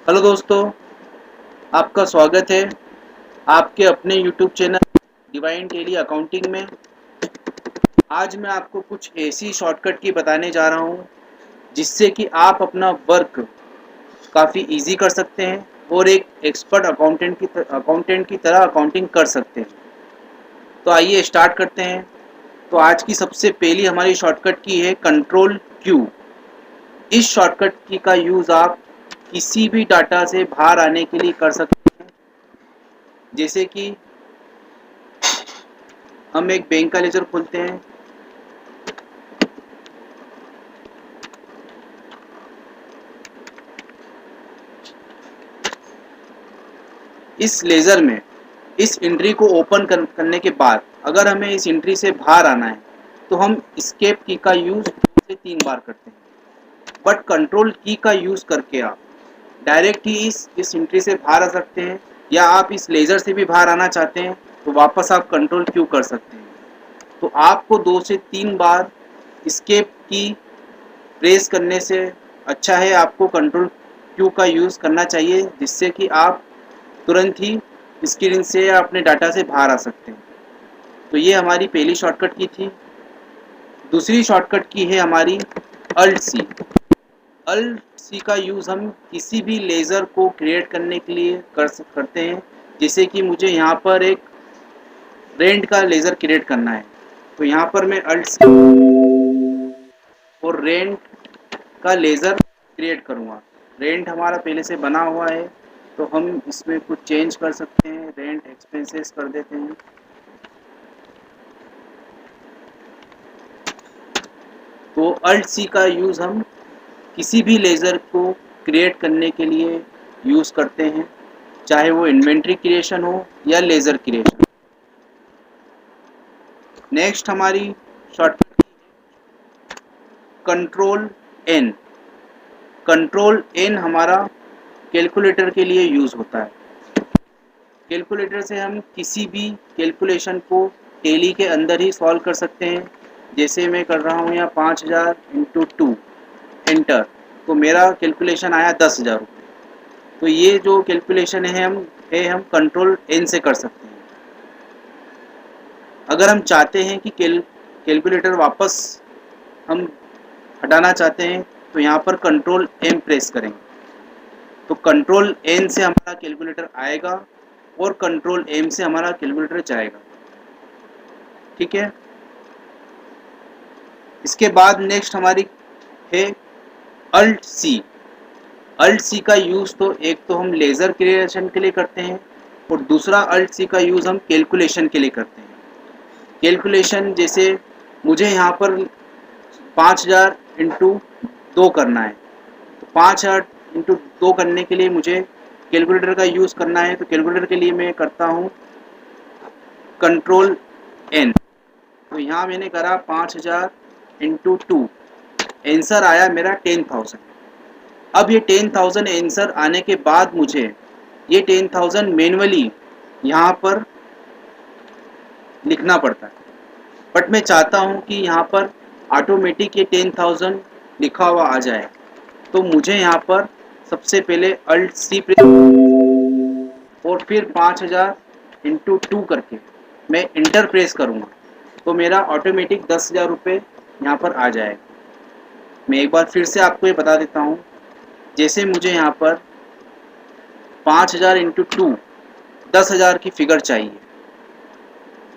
Hello दोस्तों, आपका स्वागत है आपके अपने YouTube channel divine Tally accounting में। आज मैं आपको कुछ ऐसी शॉर्टकट की बताने जा रहा हूँ जिससे कि आप अपना वर्क काफ़ी इजी कर सकते हैं और एक एक्सपर्ट अकाउंटेंट की तरह अकाउंटिंग कर सकते हैं। तो आइए स्टार्ट करते हैं। तो आज की सबसे पहली हमारी शॉर्टकट की है कंट्रोल क्यू। इस शॉर्टकट की का यूज़ आप किसी भी डाटा से बाहर आने के लिए कर सकते हैं। जैसे कि हम एक बैंक का लेजर खोलते हैं। इस लेज़र में इस एंट्री को ओपन करने के बाद अगर हमें इस एंट्री से बाहर आना है तो हम एस्केप की का यूज़ 2 से 3 बार करते हैं। बट कंट्रोल की का यूज़ करके आप डायरेक्ट ही इस एंट्री से बाहर आ सकते हैं, या आप इस लेज़र से भी बाहर आना चाहते हैं तो वापस आप कंट्रोल क्यू कर सकते हैं। तो आपको 2 से 3 बार एस्केप की प्रेस करने से अच्छा है आपको कंट्रोल क्यू का यूज़ करना चाहिए, जिससे कि आप तुरंत ही स्क्रीन से या अपने डाटा से बाहर आ सकते हैं। तो ये हमारी पहली शॉर्टकट की थी। दूसरी शॉर्टकट की है हमारी अल्ट सी। अल्ट सी का यूज़ हम किसी भी लेज़र को क्रिएट करने के लिए करते हैं। जैसे कि मुझे यहाँ पर एक रेंट का लेज़र क्रिएट करना है, तो यहाँ पर मैं अल्ट सी और रेंट का लेज़र क्रिएट करूँगा। रेंट हमारा पहले से बना हुआ है, तो हम इसमें कुछ चेंज कर सकते हैं। रेंट एक्सपेंसेस कर देते हैं। तो अल्ट सी का यूज़ हम किसी भी लेज़र को क्रिएट करने के लिए यूज़ करते हैं, चाहे वो इन्वेंट्री क्रिएशन हो या लेज़र क्रिएशन। नेक्स्ट हमारी shortcut control N. Control N हमारा कैलकुलेटर के लिए यूज़ होता है। कैलकुलेटर से हम किसी भी कैलकुलेशन को टैली के अंदर ही सॉल्व कर सकते हैं। जैसे मैं कर रहा हूँ यहाँ 5000 इंटू 2 एंटर, तो मेरा कैलकुलेशन आया 10,000 रुपये। तो ये जो कैलकुलेशन है हम कंट्रोल एन से कर सकते हैं। अगर हम चाहते हैं कि कैलकुलेटर वापस हम हटाना चाहते हैं तो यहाँ पर कंट्रोल एम प्रेस करेंगे, तो कंट्रोल एन से हमारा कैलकुलेटर आएगा और कंट्रोल एम से हमारा कैलकुलेटर जाएगा। ठीक है। इसके बाद नेक्स्ट हमारी है अल्ट सी। अल्ट सी का यूज़ तो एक तो हम लेज़र क्रिएशन के लिए करते हैं और दूसरा अल्ट सी का यूज़ हम कैलकुलेशन के लिए करते हैं। कैलकुलेशन जैसे मुझे यहाँ पर 5000 इंटू 2 करना है, तो 5000 इंटू 2 करने के लिए मुझे कैलकुलेटर का यूज़ करना है। तो कैलकुलेटर के लिए मैं करता हूँ कंट्रोल एन। तो यहाँ मैंने करा 5000 इंटू 2, आंसर आया मेरा 10,000। अब ये 10,000 आंसर आने के बाद मुझे ये 10,000 मैनुअली यहाँ पर लिखना पड़ता है। बट मैं चाहता हूँ कि यहाँ पर ऑटोमेटिक ये 10,000 लिखा हुआ आ जाए, तो मुझे यहाँ पर सबसे पहले अल्ट सी प्रेस और फिर 5000 इंटू 2 करके मैं इंटर प्रेस करूँगा, तो मेरा ऑटोमेटिक 10,000 रुपये यहाँ पर आ जाएगा। मैं एक बार फिर से आपको ये बता देता हूँ। जैसे मुझे यहाँ पर 5000 इंटू 2 10,000 की फिगर चाहिए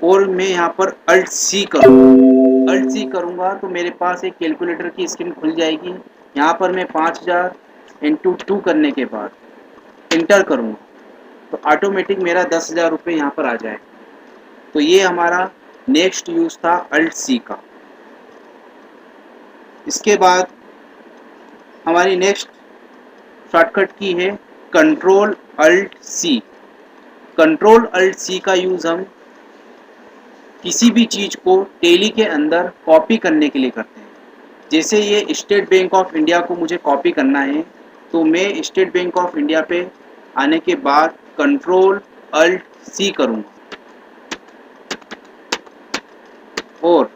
और मैं यहाँ पर अल्ट सी करूँगा तो मेरे पास एक कैलकुलेटर की स्क्रीन खुल जाएगी। यहाँ पर मैं 5000 इंटू 2 करने के बाद इंटर करूँगा, तो ऑटोमेटिक मेरा 10,000 रुपये यहाँ पर आ जाए। तो ये हमारा नेक्स्ट यूज़ था अल्ट सी का। इसके बाद हमारी नेक्स्ट शॉर्टकट की है control alt C. Control alt C का यूज़ हम किसी भी चीज़ को टैली के अंदर कॉपी करने के लिए करते हैं। जैसे ये स्टेट बैंक ऑफ इंडिया को मुझे कॉपी करना है, तो मैं स्टेट बैंक ऑफ इंडिया पे आने के बाद कंट्रोल अल्ट सी करूँगा और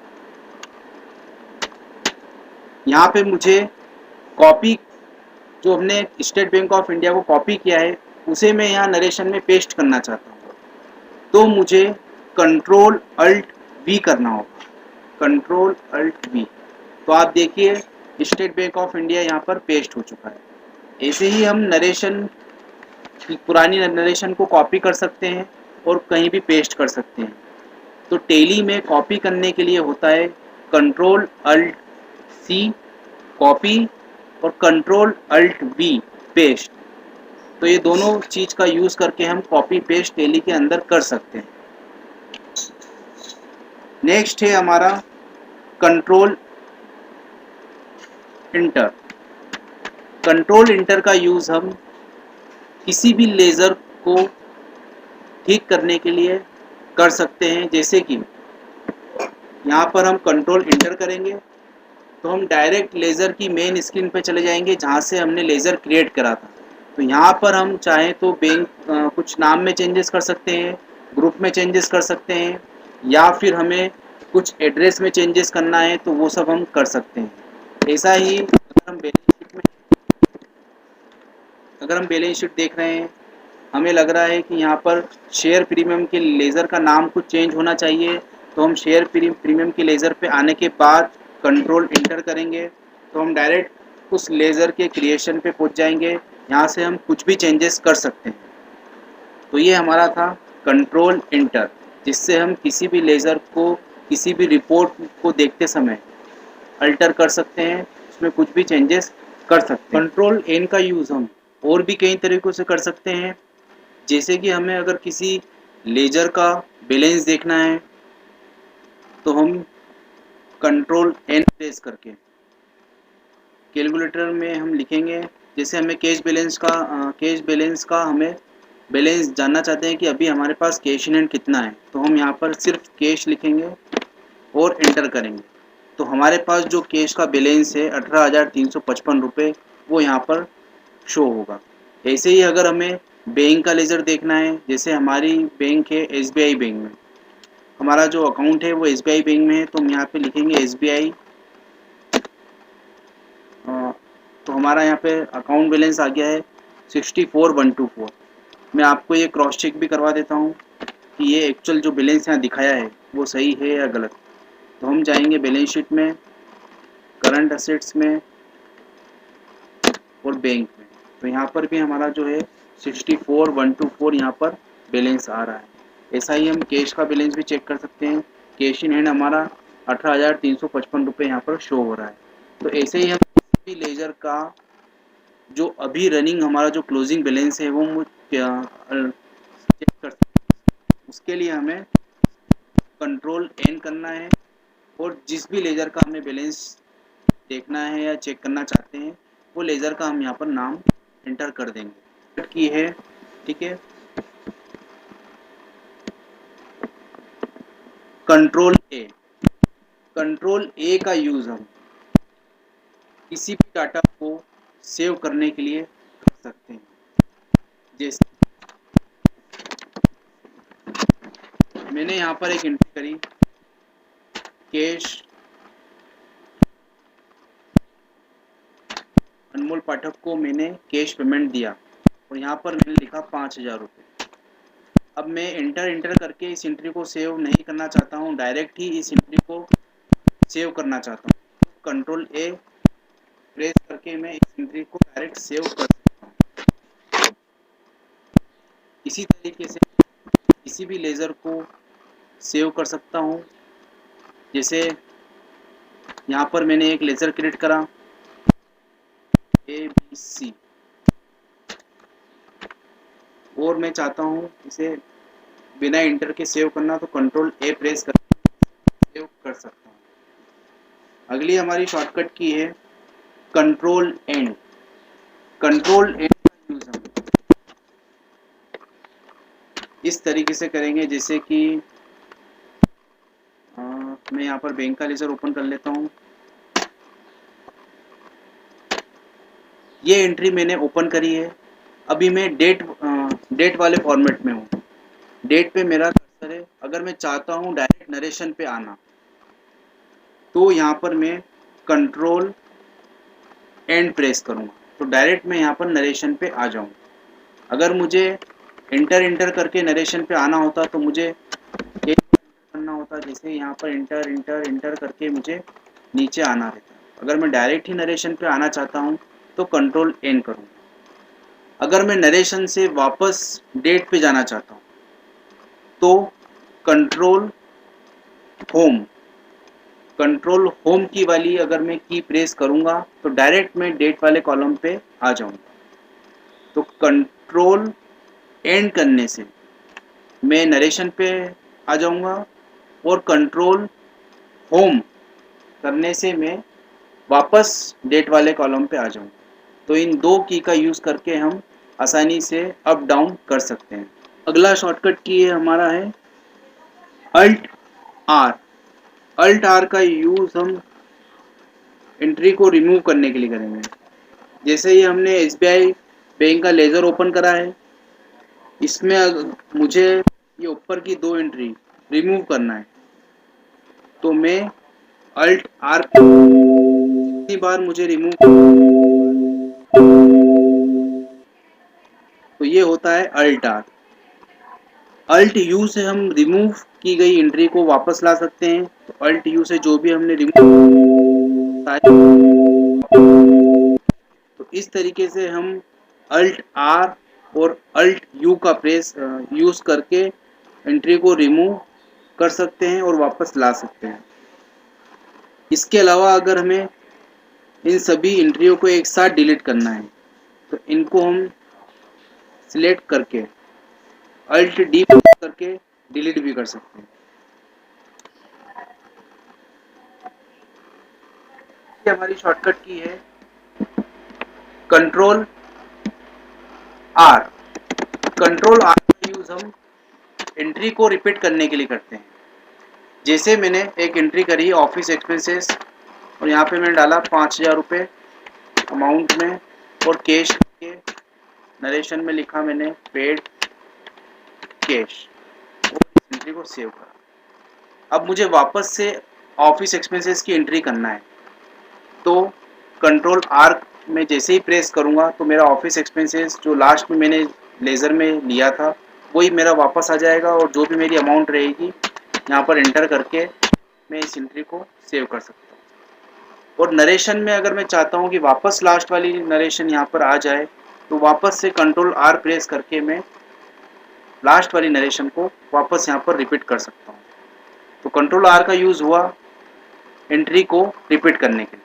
यहाँ पे मुझे कॉपी जो हमने स्टेट बैंक ऑफ इंडिया को कॉपी किया है उसे मैं यहाँ नरेशन में पेस्ट करना चाहता हूँ, तो मुझे कंट्रोल अल्ट वी करना होगा, कंट्रोल अल्ट वी। तो आप देखिए स्टेट बैंक ऑफ इंडिया यहाँ पर पेस्ट हो चुका है। ऐसे ही हम नरेशन, पुरानी नरेशन को कॉपी कर सकते हैं और कहीं भी पेस्ट कर सकते हैं। तो टेली में कॉपी करने के लिए होता है कंट्रोल अल्ट सी कॉपी और कंट्रोल अल्ट वी पेस्ट। तो ये दोनों चीज़ का यूज़ करके हम कॉपी पेस्ट टेली के अंदर कर सकते हैं। नेक्स्ट है हमारा कंट्रोल इंटर। कंट्रोल इंटर का यूज़ हम किसी भी लेज़र को ठीक करने के लिए कर सकते हैं। जैसे कि यहाँ पर हम कंट्रोल इंटर करेंगे तो हम डायरेक्ट लेज़र की मेन स्क्रीन पे चले जाएंगे जहाँ से हमने लेज़र क्रिएट करा था। तो यहाँ पर हम चाहें तो बैंक कुछ नाम में चेंजेस कर सकते हैं, ग्रुप में चेंजेस कर सकते हैं, या फिर हमें कुछ एड्रेस में चेंजेस करना है तो वो सब हम कर सकते हैं। ऐसा ही अगर हम बैलेंस शीट देख रहे हैं, हमें लग रहा है कि यहाँ पर शेयर प्रीमियम के लेज़र का नाम कुछ चेंज होना चाहिए, तो हम शेयर प्रीमियम के लेज़र पे आने के बाद कंट्रोल इंटर करेंगे तो हम डायरेक्ट उस लेज़र के क्रिएशन पे पहुँच जाएंगे। यहाँ से हम कुछ भी चेंजेस कर सकते हैं। तो ये हमारा था कंट्रोल इंटर, जिससे हम किसी भी लेज़र को, किसी भी रिपोर्ट को देखते समय अल्टर कर सकते हैं, उसमें कुछ भी चेंजेस कर सकते हैं। कंट्रोल एन का यूज़ हम और भी कई तरीक़ों से कर सकते हैं। जैसे कि हमें अगर किसी लेज़र का बैलेंस देखना है तो हम कंट्रोल एन प्रेस करके कैलकुलेटर में हम लिखेंगे। जैसे हमें कैश बैलेंस का हमें बैलेंस जानना चाहते हैं कि अभी हमारे पास कैश इन हैंड कितना है, तो हम यहाँ पर सिर्फ कैश लिखेंगे और एंटर करेंगे। तो हमारे पास जो कैश का बैलेंस है 18,355 रुपये वो यहाँ पर शो होगा। ऐसे ही अगर हमें बैंक का लेज़र देखना है, जैसे हमारी बैंक है SBI बैंक में, हमारा जो अकाउंट है वो SBI बैंक में है, तो हम यहाँ पे लिखेंगे SBI। तो हमारा यहाँ पे अकाउंट बैलेंस आ गया है 64,124। मैं आपको ये क्रॉस चेक भी करवा देता हूँ कि ये एक्चुअल जो बैलेंस यहाँ दिखाया है वो सही है या गलत। तो हम जाएंगे बैलेंस शीट में, करंट असेट्स में और बैंक में। तो यहाँ पर भी हमारा जो है 64,124 यहाँ पर बैलेंस आ रहा है। ऐसा ही हम कैश का बैलेंस भी चेक कर सकते हैं। कैश इन हैंड हमारा 18,355 रुपये यहाँ पर शो हो रहा है। तो ऐसे ही हम किसी भी लेज़र का जो अभी रनिंग हमारा जो क्लोजिंग बैलेंस है वो चेक कर सकते हैं। उसके लिए हमें कंट्रोल एन करना है और जिस भी लेज़र का हमें बैलेंस देखना है या चेक करना चाहते हैं वो लेज़र का हम यहाँ पर नाम एंटर कर देंगे की है। ठीक है, कंट्रोल ए का यूज़ हम किसी भी डाटा को सेव करने के लिए कर सकते हैं। जैसे मैंने यहाँ पर एक एंट्री करी, कैश अनमोल पाठक को मैंने कैश पेमेंट दिया और यहाँ पर मैंने लिखा 5,000 रुपये। अब मैं इंटर करके इस एंट्री को सेव नहीं करना चाहता हूँ, डायरेक्ट ही इस एंट्री को सेव करना चाहता हूँ। कंट्रोल ए प्रेस करके मैं इस एंट्री को डायरेक्ट सेव कर सकता हूँ। इसी तरीके से किसी भी लेज़र को सेव कर सकता हूँ। जैसे यहाँ पर मैंने एक लेज़र क्रिएट करा ABC और मैं चाहता हूँ इसे बिना इंटर के सेव करना, तो कंट्रोल ए प्रेस कर सेव कर सकता हूँ। अगली हमारी शॉर्टकट की है कंट्रोल एंड। कंट्रोल एंड का यूज़ हम इस तरीके से करेंगे, जैसे कि मैं यहाँ पर बैंक का लेज़र ओपन कर लेता हूँ। ये एंट्री मैंने ओपन करी है। अभी मैं डेट वाले फॉर्मेट में हूँ। डेट पे मेरा कर्सर है। अगर मैं चाहता हूँ डायरेक्ट नरेशन पे आना तो यहाँ पर मैं कंट्रोल एंड प्रेस करूँगा तो डायरेक्ट मैं यहाँ पर नरेशन पे आ जाऊँ। अगर मुझे इंटर करके नरेशन पे आना होता तो मुझे ये करना होता, जैसे यहाँ पर इंटर करके मुझे नीचे आना रहता। अगर मैं डायरेक्ट ही नरेशन पे आना चाहता हूँ तो कंट्रोल एन करूँ। अगर मैं नरेशन से वापस डेट पे जाना चाहता हूँ तो कंट्रोल होम की वाली अगर मैं की प्रेस करूँगा तो डायरेक्ट मैं डेट वाले कॉलम पे आ जाऊँगा। तो कंट्रोल एंड करने से मैं नरेशन पे आ जाऊँगा और कंट्रोल होम करने से मैं वापस डेट वाले कॉलम पे आ जाऊँगा। तो इन दो की का यूज़ करके हम आसानी से अप डाउन कर सकते हैं। अगला शॉर्टकट की है हमारा है अल्ट आर। अल्ट आर का यूज़ हम एंट्री को रिमूव करने के लिए करेंगे। जैसे ही हमने SBI बैंक का लेज़र ओपन करा है, इसमें मुझे ये ऊपर की दो एंट्री रिमूव करना है तो मैं अल्ट आर जितनी बार मुझे रिमूव, तो ये होता है अल्ट आर। अल्ट यू से हम रिमूव की गई एंट्री को वापस ला सकते हैं। तो अल्ट यू से जो भी हमने रिमूव, तो इस तरीके से हम अल्ट आर और अल्ट यू का प्रेस यूज़ करके एंट्री को रिमूव कर सकते हैं और वापस ला सकते हैं। इसके अलावा अगर हमें इन सभी एंट्रियों को एक साथ डिलीट करना है तो इनको हम सिलेक्ट करके अल्ट डी करके डिलीट भी कर सकते हैं। ये हमारी शॉर्टकट की है कंट्रोल आर। कंट्रोल आर का यूज़ हम एंट्री को रिपीट करने के लिए करते हैं। जैसे मैंने एक एंट्री करी ऑफिस एक्सपेंसेस और यहाँ पे मैंने डाला 5,000 रुपये अमाउंट में और कैश के नरेशन में लिखा मैंने पेड कैश और इस एंट्री को सेव करा। अब मुझे वापस से ऑफिस एक्सपेंसेस की एंट्री करना है तो कंट्रोल आर में जैसे ही प्रेस करूँगा तो मेरा ऑफिस एक्सपेंसेस जो लास्ट में मैंने लेज़र में लिया था वही मेरा वापस आ जाएगा और जो भी मेरी अमाउंट रहेगी यहाँ पर एंटर करके मैं इस एंट्री को सेव कर सकता हूँ। और नरेशन में अगर मैं चाहता हूँ कि वापस लास्ट वाली नरेशन यहाँ पर आ जाए तो वापस से कंट्रोल आर प्रेस करके मैं लास्ट वाली नरेशन को वापस यहाँ पर रिपीट कर सकता हूँ। तो कंट्रोल आर का यूज़ हुआ एंट्री को रिपीट करने के लिए।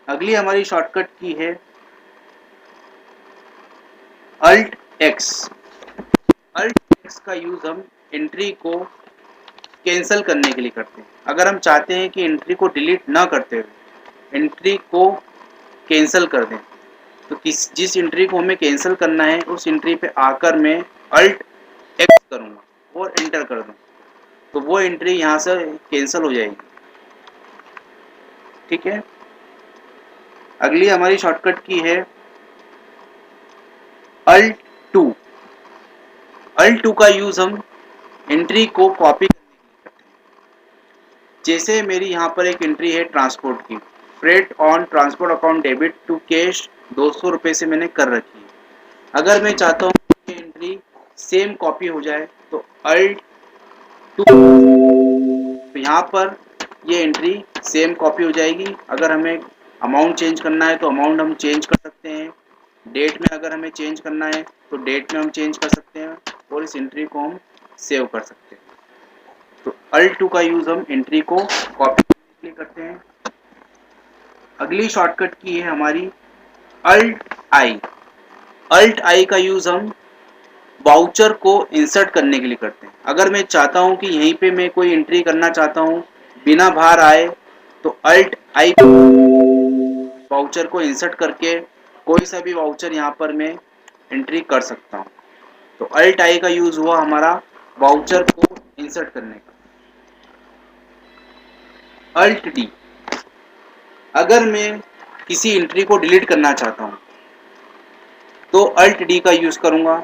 अगली हमारी शॉर्टकट की है अल्ट एक्स। अल्ट एक्स का यूज़ हम एंट्री को कैंसिल करने के लिए करते हैं। अगर हम चाहते हैं कि एंट्री को डिलीट ना करते हुए एंट्री को कैंसिल कर दें तो जिस एंट्री को हमें कैंसिल करना है उस एंट्री पे आकर मैं अल्ट एक्स करूँगा और एंटर कर दूँ तो वो एंट्री यहाँ से कैंसिल हो जाएगी। ठीक है। अगली हमारी शॉर्टकट की है अल्ट टू। अल्ट टू का यूज़ हम एंट्री को कॉपी करने के लिए करते हैं। जैसे मेरी यहाँ पर एक एंट्री है ट्रांसपोर्ट की, freight on transport account debit to cash 200 रुपये से मैंने कर रखी है। अगर मैं चाहता हूँ कि एंट्री सेम कॉपी हो जाए तो अल्ट टू, तो यहाँ पर ये एंट्री सेम कॉपी हो जाएगी। अगर हमें अमाउंट चेंज करना है तो अमाउंट हम चेंज कर सकते हैं। डेट में अगर हमें चेंज करना है तो डेट में हम चेंज कर सकते हैं और इस एंट्री को हम सेव कर सकते हैं। तो अल्ट टू का यूज़ हम एंट्री को कॉपी करने के लिए करते हैं। अगली शॉर्टकट की है हमारी अल्ट आई। अल्ट आई का यूज़ हम वाउचर को इंसर्ट करने के लिए करते हैं। अगर मैं चाहता हूं कि यहीं पे मैं कोई एंट्री करना चाहता हूं बिना बाहर आए तो अल्ट आई वाउचर को इंसर्ट करके कोई सा भी वाउचर यहाँ पर मैं एंट्री कर सकता हूँ। तो अल्ट आई का यूज़ हुआ हमारा वाउचर को इंसर्ट करने का। अल्ट डी, अगर मैं किसी एंट्री को डिलीट करना चाहता हूँ तो अल्ट डी का यूज़ करूँगा।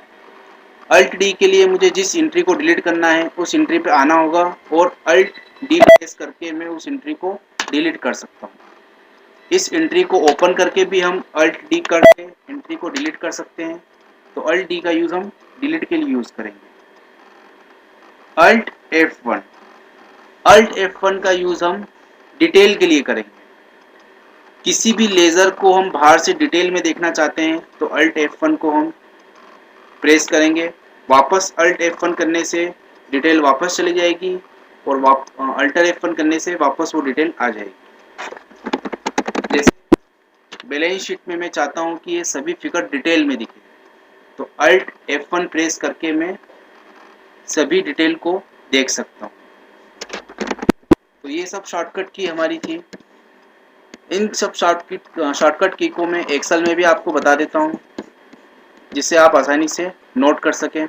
अल्ट डी के लिए मुझे जिस एंट्री को डिलीट करना है उस एंट्री पे आना होगा और अल्ट डी प्रेस करके मैं उस एंट्री को डिलीट कर सकता हूँ। इस एंट्री को ओपन करके भी हम अल्ट डी करके एंट्री को डिलीट कर सकते हैं। तो अल्ट डी का यूज हम डिलीट के लिए यूज करेंगे। अल्ट F1, अल्ट F1 का यूज हम डिटेल के लिए करेंगे। किसी भी लेजर को हम बाहर से डिटेल में देखना चाहते हैं तो अल्ट F1 को हम प्रेस करेंगे। वापस अल्ट F1 करने से डिटेल वापस चली जाएगी और अल्टर F1 करने से वापस वो डिटेल आ जाएगी। जैसे बैलेंस शीट में मैं चाहता हूँ कि ये सभी फिगर डिटेल में दिखे, तो अल्ट F1 प्रेस करके मैं सभी डिटेल को देख सकता हूँ। तो ये सब शॉर्टकट की हमारी थी। इन सब शॉर्टकट की को मैं एक्सेल में भी आपको बता देता हूँ, जिससे आप आसानी से नोट कर सकें।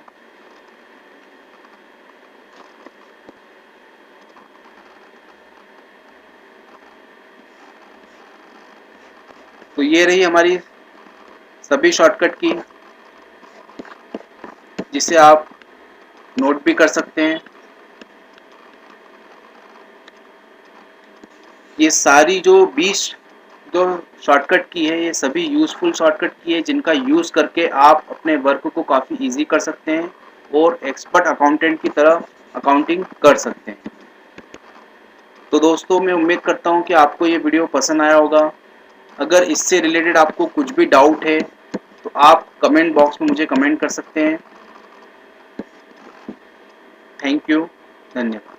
तो ये रही हमारी सभी शॉर्टकट की, जिसे आप नोट भी कर सकते हैं। ये सारी जो 20 जो शॉर्टकट की है, ये सभी यूज़फुल शॉर्टकट की है, जिनका यूज़ करके आप अपने वर्क को काफ़ी इजी कर सकते हैं और एक्सपर्ट अकाउंटेंट की तरह अकाउंटिंग कर सकते हैं। तो दोस्तों, मैं उम्मीद करता हूँ कि आपको ये वीडियो पसंद आया होगा। अगर इससे रिलेटेड आपको कुछ भी डाउट है तो आप कमेंट बॉक्स में मुझे कमेंट कर सकते हैं। थैंक यू, धन्यवाद।